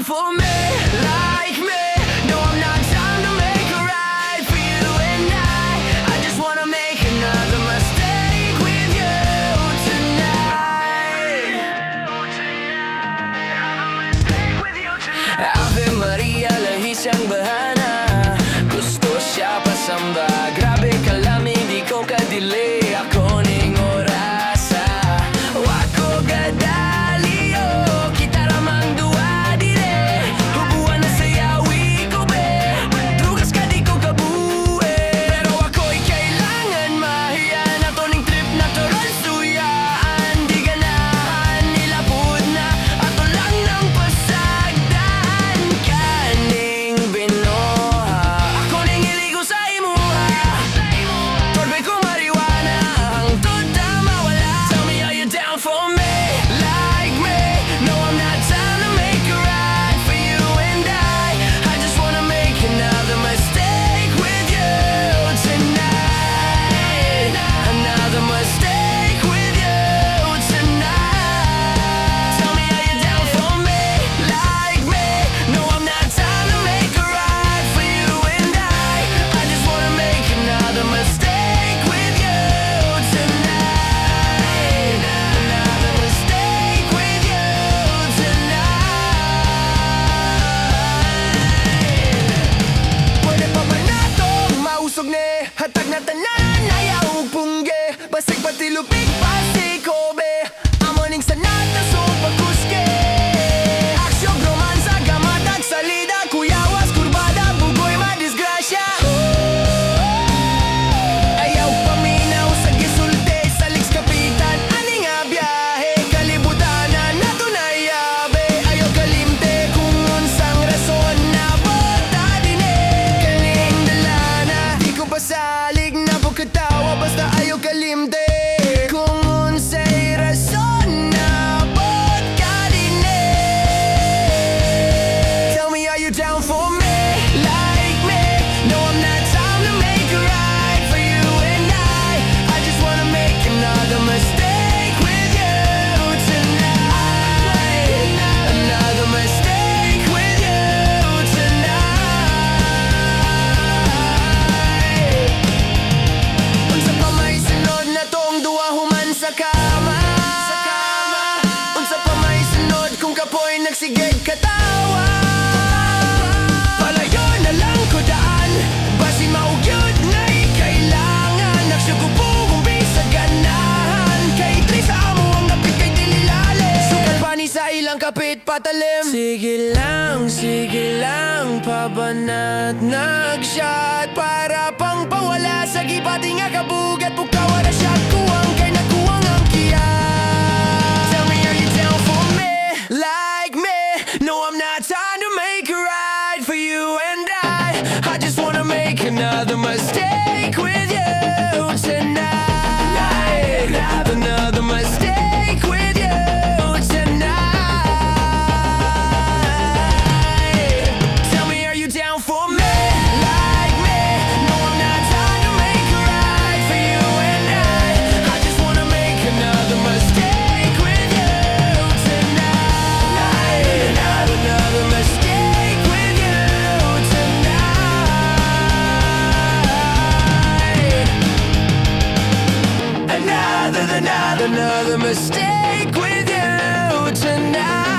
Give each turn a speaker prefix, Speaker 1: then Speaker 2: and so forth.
Speaker 1: for me, like me. No, I'm not trying to make a right for you and I just wanna make another mistake with you tonight. Ave Maria, lahis ang bahana. Gusto siya pasamba. Grabe ka lang, hindi ko kadili. Ako ning orasa. Wako gadalio. Kita ramang dua dire. Hubuan na sayawi ko be. Drugas ka di ko kabuhe. Pero ako'y kailangan mahiyan. Ato ning trip na to suyaan. Di ganahan nilapod na. Ato lang ng pasagdan. Kaning binoha. Ako ning iligo sa imuha. Torbe ko marijuana. Hangtod na mawala. Tell me, are you down for me? Like me? No, I'm not trying to make a right for you and I just wanna make another mistake with you tonight. Another mistake with you tonight. Tell me, are you down for me? Like me? No, I'm not trying to make a right for you and I just wanna make another mistake with you tonight. Another mistake with you tonight. Pwede pa ba na tong mausog ni? Hatag na tanan, ayaw pungge. Basig pati lupig, pasti kobe. Amoning sanat na pagkuske. Aksyon, romansa, gamatag, salida. Kuyawas, kurbada, bugoy, madisgrasya. Ayaw paminaw sa gisulte. Sa liks kapitan, ani nga biyahe. Kalibutanan na tunayabe. Ayaw kalimte kung unsang rason na bota din kaning dalana. Di ko pasalig na pagkatawa. Basta ayaw kalimte kung unsay rason na bota din. Tell me, are you down for me? Like me? No, I'm not trying to make a right for you and I just wanna make another mistake with you tonight. Another mistake with you tonight. Unsa pa may sunod na tong duwa human sa kama? Unsa pa may sunod kung kapoy nagsigig katawa? Palayo na lang ko daan. Basi maugyod na'y kailangan. Nagsugupo kung bisag ganahan. Kay tri sa amo ang napit kay dililali. Sukal pa ni sa ilang kapit patalim. Sige lang, pabanat nag-shot. Para pang pawala sa gipati nga kabugat. Pukawa na siya kuwang kay nakuwang ang kiyat. Tell me, are you down for me? Like me? No, I'm not trying to make a right for you and I just wanna make another mistake with you tonight. Another mistake with you tonight. Tell me, are you down for me? Like me? No, I'm not trying to make a right for you and I just wanna make another mistake with you tonight. Another mistake with you tonight. Another mistake with you tonight.